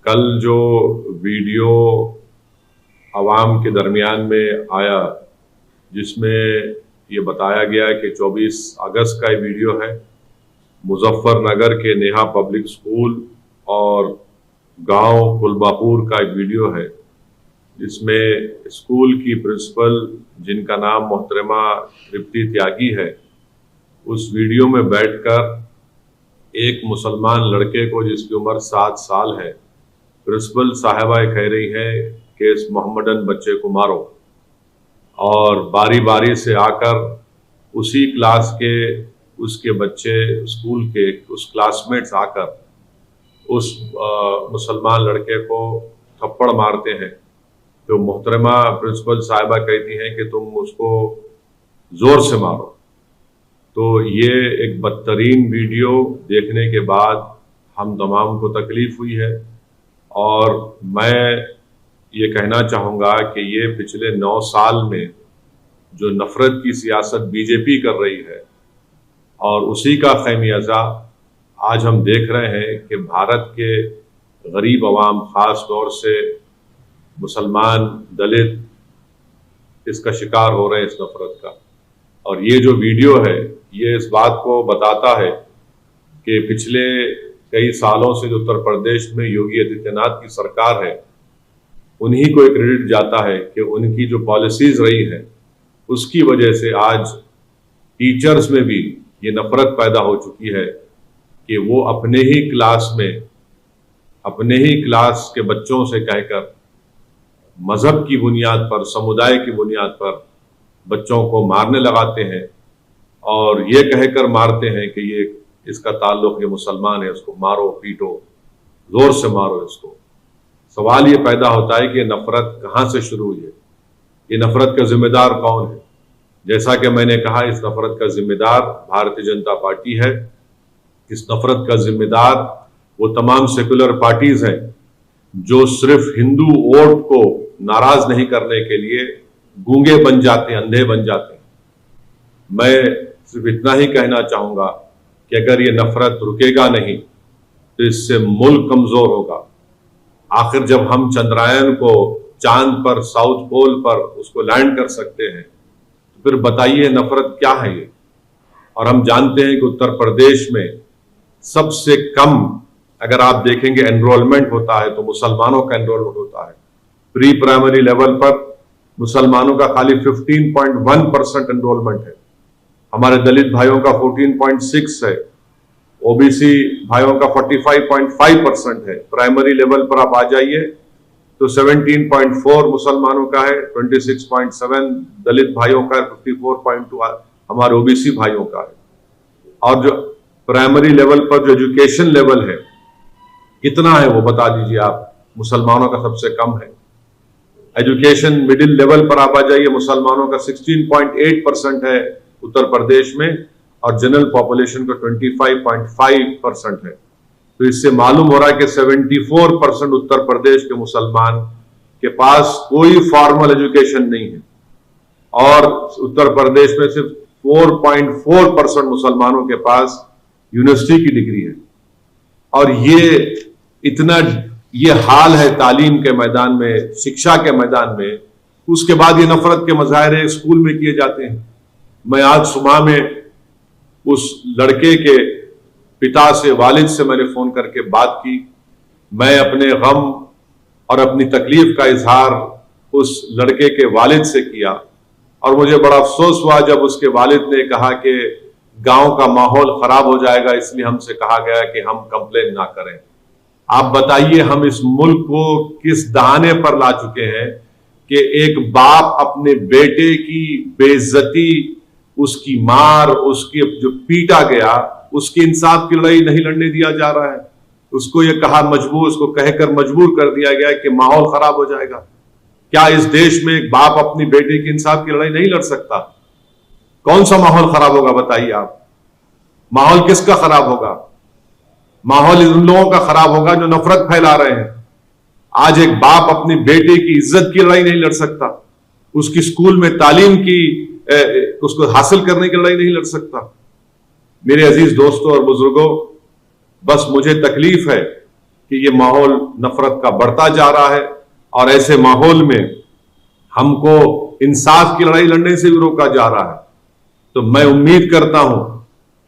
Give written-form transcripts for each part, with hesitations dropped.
कल जो वीडियो आवाम के दरमियान में आया, जिसमें ये बताया गया कि 24 अगस्त का ये वीडियो है, मुजफ्फरनगर के नेहा पब्लिक स्कूल और गांव कुलबापुर का एक वीडियो है, जिसमें स्कूल की प्रिंसिपल, जिनका नाम मोहतरमा तृप्ति त्यागी है, उस वीडियो में बैठकर एक मुसलमान लड़के को, जिसकी उम्र 7 साल है, प्रिंसिपल साहिबा कह रही है कि इस मोहम्मदन बच्चे को मारो, और बारी बारी से आकर उसी क्लास के उसके बच्चे, स्कूल के उस क्लासमेट्स आकर उस मुसलमान लड़के को थप्पड़ मारते हैं। तो मोहतरमा प्रिंसिपल साहिबा कहती हैं कि तुम उसको जोर से मारो। तो ये एक बदतरीन वीडियो देखने के बाद हम तमाम को तकलीफ हुई है, और मैं ये कहना चाहूँगा कि ये पिछले 9 साल में जो नफ़रत की सियासत बीजेपी कर रही है, और उसी का खैमियाजा आज हम देख रहे हैं कि भारत के गरीब अवाम, ख़ास तौर से मुसलमान, दलित, इसका शिकार हो रहे हैं, इस नफ़रत का। और ये जो वीडियो है, ये इस बात को बताता है कि पिछले कई सालों से जो उत्तर प्रदेश में योगी आदित्यनाथ की सरकार है, उन्हीं को एक क्रेडिट जाता है कि उनकी जो पॉलिसीज रही है, उसकी वजह से आज टीचर्स में भी ये नफरत पैदा हो चुकी है कि वो अपने ही क्लास के बच्चों से कहकर मजहब की बुनियाद पर, समुदाय की बुनियाद पर बच्चों को मारने लगाते हैं, और ये कहकर मारते हैं कि ये इसका ताल्लुक ये मुसलमान है, उसको मारो, पीटो, जोर से मारो इसको। सवाल ये पैदा होता है कि ये नफरत कहाँ से शुरू हुई है, ये नफरत का जिम्मेदार कौन है? जैसा कि मैंने कहा, इस नफरत का जिम्मेदार भारतीय जनता पार्टी है। इस नफरत का जिम्मेदार वो तमाम सेकुलर पार्टीज हैं जो सिर्फ हिंदू वोट को नाराज नहीं करने के लिए गूंगे बन जाते हैं, अंधे बन जाते हैं। मैं सिर्फ इतना ही कहना चाहूंगा कि अगर ये नफरत रुकेगा नहीं तो इससे मुल्क कमजोर होगा। आखिर जब हम चंद्रयान को चांद पर, साउथ पोल पर उसको लैंड कर सकते हैं, तो फिर बताइए नफरत क्या है ये? और हम जानते हैं कि उत्तर प्रदेश में सबसे कम, अगर आप देखेंगे, एनरोलमेंट होता है तो मुसलमानों का एनरोलमेंट होता है। प्री प्राइमरी लेवल पर मुसलमानों का खाली 15.1% एनरोलमेंट है, हमारे दलित भाइयों का 14.6 है, ओबीसी भाइयों का 45.5% है। प्राइमरी लेवल पर आप आ जाइए तो 17.4 मुसलमानों का है, 26.7 दलित भाइयों का है, 54.2 हमारे ओबीसी भाइयों का है। और जो प्राइमरी लेवल पर जो एजुकेशन लेवल है, कितना है वो बता दीजिए आप? मुसलमानों का सबसे कम है। एजुकेशन मिडिल लेवल पर आप आ जाइए, मुसलमानों का 16.8% है उत्तर प्रदेश में, और जनरल पॉपुलेशन का 25.5% है। तो इससे मालूम हो रहा है कि 74% उत्तर प्रदेश के मुसलमान के पास कोई फॉर्मल एजुकेशन नहीं है, और उत्तर प्रदेश में सिर्फ 4.4% मुसलमानों के पास यूनिवर्सिटी की डिग्री है। और ये हाल है तालीम के मैदान में, शिक्षा के मैदान में। उसके बाद ये नफरत के मुजाहरे स्कूल में किए जाते हैं। मैं आज सुबह में उस लड़के के पिता से, वालिद से मैंने फोन करके बात की। मैं अपने गम और अपनी तकलीफ का इजहार उस लड़के के वालिद से किया, और मुझे बड़ा अफसोस हुआ जब उसके वालिद ने कहा कि गांव का माहौल खराब हो जाएगा, इसलिए हमसे कहा गया कि हम कंप्लेन ना करें। आप बताइए, हम इस मुल्क को किस दहाने पर ला चुके हैं कि एक बाप अपने बेटे की बेइज्जती, उसकी मार, उसकी जो पीटा गया, उसकी इंसाफ की लड़ाई नहीं लड़ने दिया जा रहा है। उसको ये उसको कहकर मजबूर कर दिया गया कि माहौल खराब हो जाएगा। क्या इस देश में एक बाप अपनी बेटे की इंसाफ की लड़ाई नहीं लड़ सकता? कौन सा माहौल खराब होगा बताइए आप? माहौल किसका खराब होगा? माहौल उन लोगों का खराब होगा जो नफरत फैला रहे हैं। आज एक बाप अपनी बेटे की इज्जत की लड़ाई नहीं लड़ सकता, उसकी स्कूल में तालीम की उसको हासिल करने की लड़ाई नहीं लड़ सकता। मेरे अजीज दोस्तों और बुजुर्गों, बस मुझे तकलीफ है कि ये माहौल नफरत का बढ़ता जा रहा है और ऐसे माहौल में हमको इंसाफ की लड़ाई लड़ने से भी रोका जा रहा है। तो मैं उम्मीद करता हूं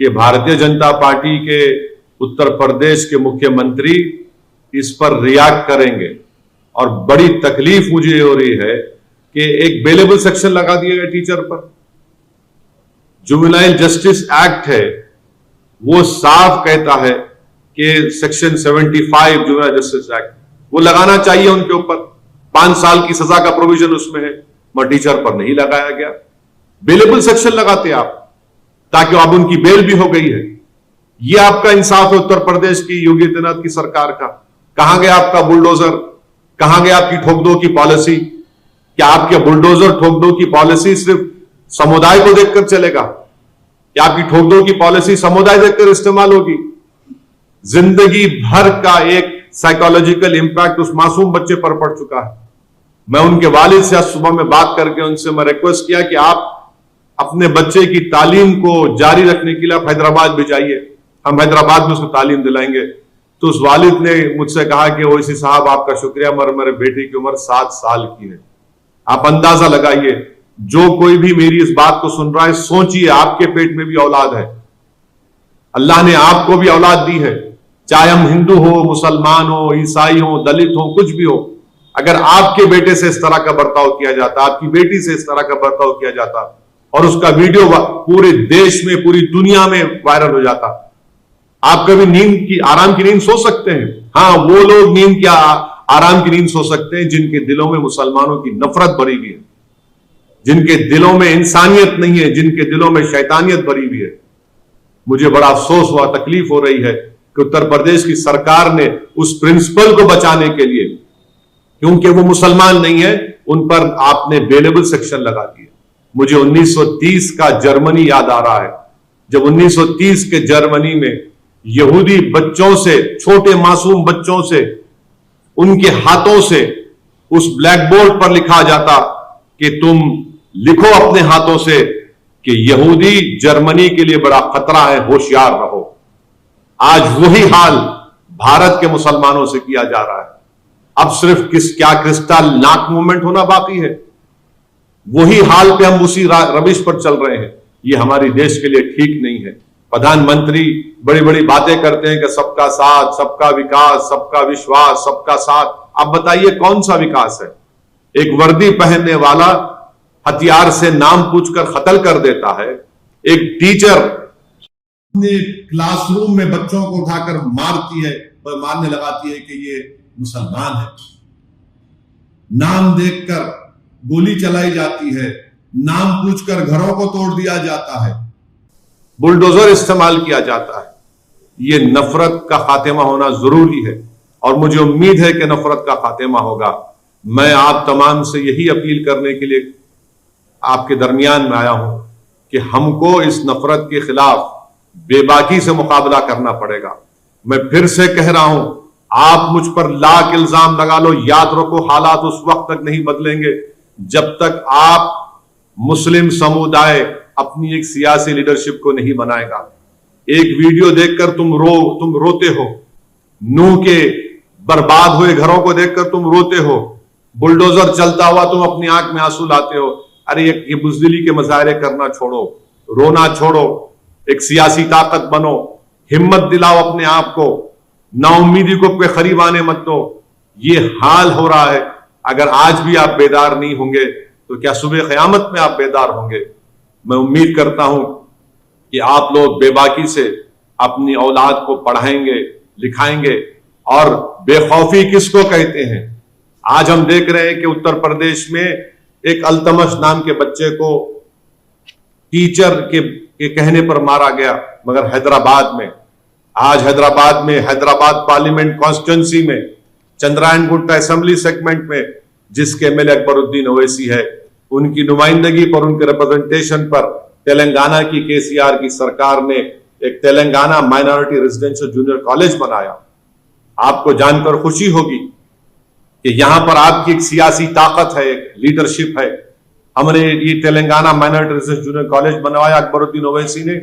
कि भारतीय जनता पार्टी के उत्तर प्रदेश के मुख्यमंत्री इस पर रिएक्ट करेंगे। और बड़ी तकलीफ मुझे हो रही है कि एक बेलेबल सेक्शन लगा दिया गया टीचर पर। जुवेनाइल जस्टिस एक्ट है, वो साफ कहता है कि सेक्शन 75 जुवेनाइल जस्टिस एक्ट वो लगाना चाहिए उनके ऊपर, 5 साल की सजा का प्रोविजन उसमें है, मगर टीचर पर नहीं लगाया गया। बेलेबल सेक्शन लगाते आप ताकि अब उनकी बेल भी हो गई है। ये आपका इंसाफ है उत्तर प्रदेश की योगी आदित्यनाथ की सरकार का? कहां गया आपका बुलडोजर? कहां गया आपकी ठोक दो की पॉलिसी? क्या आपके बुलडोजर ठोक दो की पॉलिसी सिर्फ समुदाय को देखकर चलेगा? क्या आपकी ठोक दो की पॉलिसी समुदाय देखकर इस्तेमाल होगी? जिंदगी भर का एक साइकोलॉजिकल इंपैक्ट उस मासूम बच्चे पर पड़ चुका है। मैं उनके वालिद से आज सुबह में बात करके उनसे मैं रिक्वेस्ट किया कि आप अपने बच्चे की तालीम को जारी रखने के लिए आप हैदराबाद भी जाइए, हम हैदराबाद में उसको तालीम दिलाएंगे। तो उस वालिद ने मुझसे कहा कि ओवैसी साहब आपका शुक्रिया, मगर मेरे बेटे की उम्र 7 साल की है। आप अंदाजा लगाइए, जो कोई भी मेरी इस बात को सुन रहा है, सोचिए आपके पेट में भी औलाद है। अल्लाह ने आपको भी औलाद दी है, चाहे हम हिंदू हो, मुसलमान हो, ईसाई हो, दलित हो, कुछ भी हो। अगर आपके बेटे से इस तरह का बर्ताव किया जाता, आपकी बेटी से इस तरह का बर्ताव किया जाता और उसका वीडियो पूरे देश में, पूरी दुनिया में वायरल हो जाता, आप कभी आराम की नींद सो सकते हैं? हाँ, वो लोग नींद क्या आराम की नींद सो सकते हैं जिनके दिलों में मुसलमानों की नफरत भरी हुई है, जिनके दिलों में इंसानियत नहीं है, जिनके दिलों में शैतानियत भरी हुई है। मुझे बड़ा अफसोस हुआ, तकलीफ हो रही है कि उत्तर प्रदेश की सरकार ने उस प्रिंसिपल को बचाने के लिए, क्योंकि वो मुसलमान नहीं है, उन पर आपने बेलेबल सेक्शन लगा दिया। मुझे 1930 का जर्मनी याद आ रहा है, जब 1930 के जर्मनी में यहूदी बच्चों से, छोटे मासूम बच्चों से, उनके हाथों से उस ब्लैक बोर्ड पर लिखा जाता कि तुम लिखो अपने हाथों से कि यहूदी जर्मनी के लिए बड़ा खतरा है, होशियार रहो। आज वही हाल भारत के मुसलमानों से किया जा रहा है। अब सिर्फ क्या क्रिस्टल नाक मूवमेंट होना बाकी है? वही हाल पे हम उसी रविश पर चल रहे हैं। ये हमारी देश के लिए ठीक नहीं है। प्रधानमंत्री बड़ी बड़ी बातें करते हैं कि सबका साथ, सबका विकास, सबका विश्वास, सबका साथ। अब बताइए कौन सा विकास है? एक वर्दी पहनने वाला हथियार से नाम पूछकर कत्ल कर देता है। एक टीचर अपने क्लासरूम में बच्चों को उठाकर मारने लगाती है कि ये मुसलमान है। नाम देखकर गोली चलाई जाती है, नाम पूछकर घरों को तोड़ दिया जाता है, बुलडोजर इस्तेमाल किया जाता है। ये नफरत का खात्मा होना जरूरी है और मुझे उम्मीद है कि नफरत का खात्मा होगा। मैं आप तमाम से यही अपील करने के लिए आपके दरमियान में आया हूं कि हमको इस नफरत के खिलाफ बेबाकी से मुकाबला करना पड़ेगा। मैं फिर से कह रहा हूं, आप मुझ पर लाख इल्जाम लगा लो, याद रखो हालात उस वक्त तक नहीं बदलेंगे जब तक आप मुस्लिम समुदाय अपनी एक सियासी लीडरशिप को नहीं बनाएगा। एक वीडियो देखकर तुम रोते हो, नूह के बर्बाद हुए घरों को देखकर तुम रोते हो, बुलडोजर चलता हुआ तुम अपनी आंख में आंसू लाते हो। अरे ये बुज़दिली के मुजाहरे करना छोड़ो, रोना छोड़ो, एक सियासी ताकत बनो, हिम्मत दिलाओ अपने आप को, नाउम्मीदी को अपने करीब आने मत दो। ये हाल हो रहा है, अगर आज भी आप बेदार नहीं होंगे तो क्या सुबह क़यामत में आप बेदार होंगे? मैं उम्मीद करता हूं कि आप लोग बेबाकी से अपनी औलाद को पढ़ाएंगे, लिखाएंगे। और बेखौफी किसको कहते हैं? आज हम देख रहे हैं कि उत्तर प्रदेश में एक अल्तमश नाम के बच्चे को टीचर के कहने पर मारा गया, मगर हैदराबाद में, आज हैदराबाद पार्लियामेंट कॉन्स्टिट्यूंसी में, चंद्रायन गुट्टा असेंबली सेगमेंट में जिसके एमएलए अकबरुद्दीन ओवैसी है, उनकी नुमाइंदगी पर, उनके रिप्रेजेंटेशन पर तेलंगाना की केसीआर की सरकार ने एक Telangana minority residential junior college बनाया। आपको जानकर खुशी होगी कि यहां पर आपकी एक सियासी ताकत है, एक लीडरशिप है। हमने ये Telangana minority residential junior college बनवाया अकबरुद्दीन ओवैसी ने।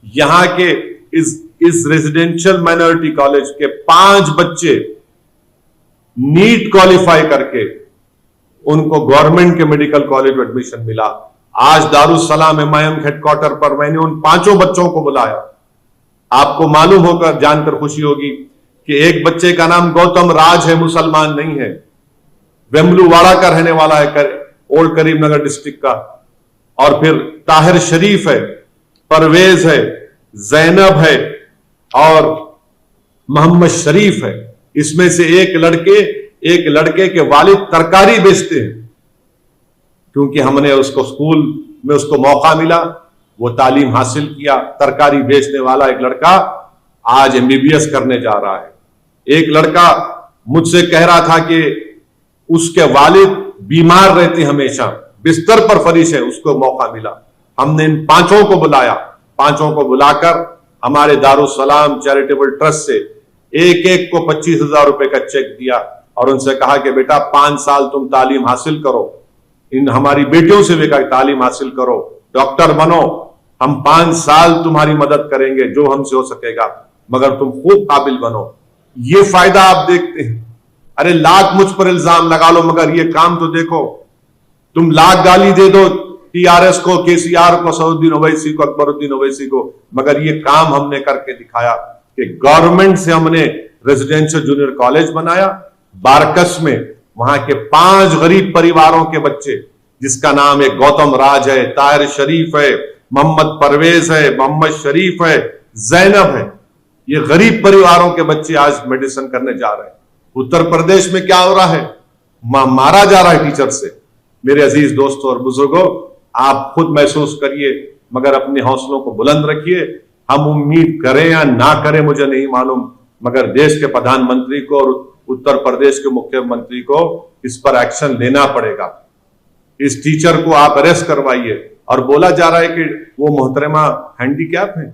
यहां के इस रेजिडेंशियल माइनॉरिटी कॉलेज के 5 बच्चे नीट क्वालिफाई करके उनको गवर्नमेंट के मेडिकल कॉलेज में एडमिशन मिला। आज दारुस्सलाम एमआईएम हेडक्वार्टर पर मैंने उन 5 बच्चों को बुलाया। आपको मालूम होकर जानकर खुशी होगी कि एक बच्चे का नाम गौतम राज है, मुसलमान नहीं है, वेमलूवाड़ा का रहने वाला है, ओल्ड करीमनगर डिस्ट्रिक्ट का। और फिर ताहिर शरीफ है, परवेज है, जैनब है और मोहम्मद शरीफ है। इसमें से एक लड़के के वालिद तरकारी बेचते हैं, क्योंकि हमने उसको स्कूल में उसको मौका मिला, वो तालीम हासिल किया। तरकारी बेचने वाला एक लड़का आज एमबीबीएस करने जा रहा है। एक लड़का मुझसे कह रहा था कि उसके वालिद बीमार रहते हमेशा, बिस्तर पर फरीश है, उसको मौका मिला। हमने इन 5 को बुलाया, 5 को बुलाकर हमारे दारुस्सलाम चैरिटेबल ट्रस्ट से एक को 25,000 रुपए का चेक दिया और उनसे कहा कि बेटा 5 साल तुम तालीम हासिल करो, इन हमारी बेटियों से भी कहा तालीम हासिल करो, डॉक्टर बनो, हम 5 साल तुम्हारी मदद करेंगे जो हमसे हो सकेगा, मगर तुम खूब काबिल बनो। ये फायदा आप देखते हैं। अरे लाख मुझ पर इल्जाम लगा लो, मगर ये काम तो देखो। तुम लाख गाली दे दो टीआरएस को, केसीआर को, सऊद्दीन ओवैसी को, अकबरुद्दीन ओवैसी को, मगर ये काम हमने करके दिखाया कि गवर्नमेंट से हमने रेजिडेंशियल जूनियर कॉलेज बनाया बारकस में। वहां के 5 गरीब परिवारों के बच्चे, जिसका नाम है गौतम राज है, ताहिर शरीफ है, मोहम्मद परवेज है, मोहम्मद शरीफ है, जैनब है, ये गरीब परिवारों के बच्चे आज मेडिसिन करने जा रहे हैं। उत्तर प्रदेश में क्या हो रहा है, मारा जा रहा है टीचर से। मेरे अजीज दोस्तों और बुजुर्गों, आप खुद महसूस करिए, मगर अपने हौसलों को बुलंद रखिए। हम उम्मीद करें या ना करें मुझे नहीं मालूम, मगर देश के प्रधानमंत्री को और उत्तर प्रदेश के मुख्यमंत्री को इस पर एक्शन लेना पड़ेगा। इस टीचर को आप अरेस्ट करवाइए। और बोला जा रहा है कि वो मोहतरमा हैंडीकैप है।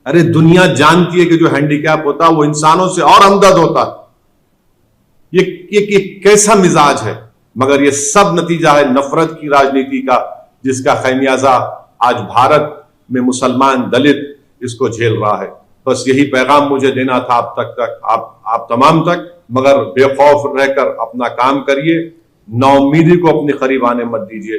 अरे दुनिया जानती है कि जो हैंडीकैप होता है वो इंसानों से और हमदर्द होता है। ये कैसा मिजाज है, मगर ये सब नतीजा है नफरत की राजनीति का, जिसका खैमियाजा आज भारत में मुसलमान दलित इसको झेल रहा है। बस यही पैगाम मुझे देना था आप तमाम तक, मगर बेखौफ रहकर अपना काम करिए, नाउम्मीदी को अपने करीब आने मत दीजिए।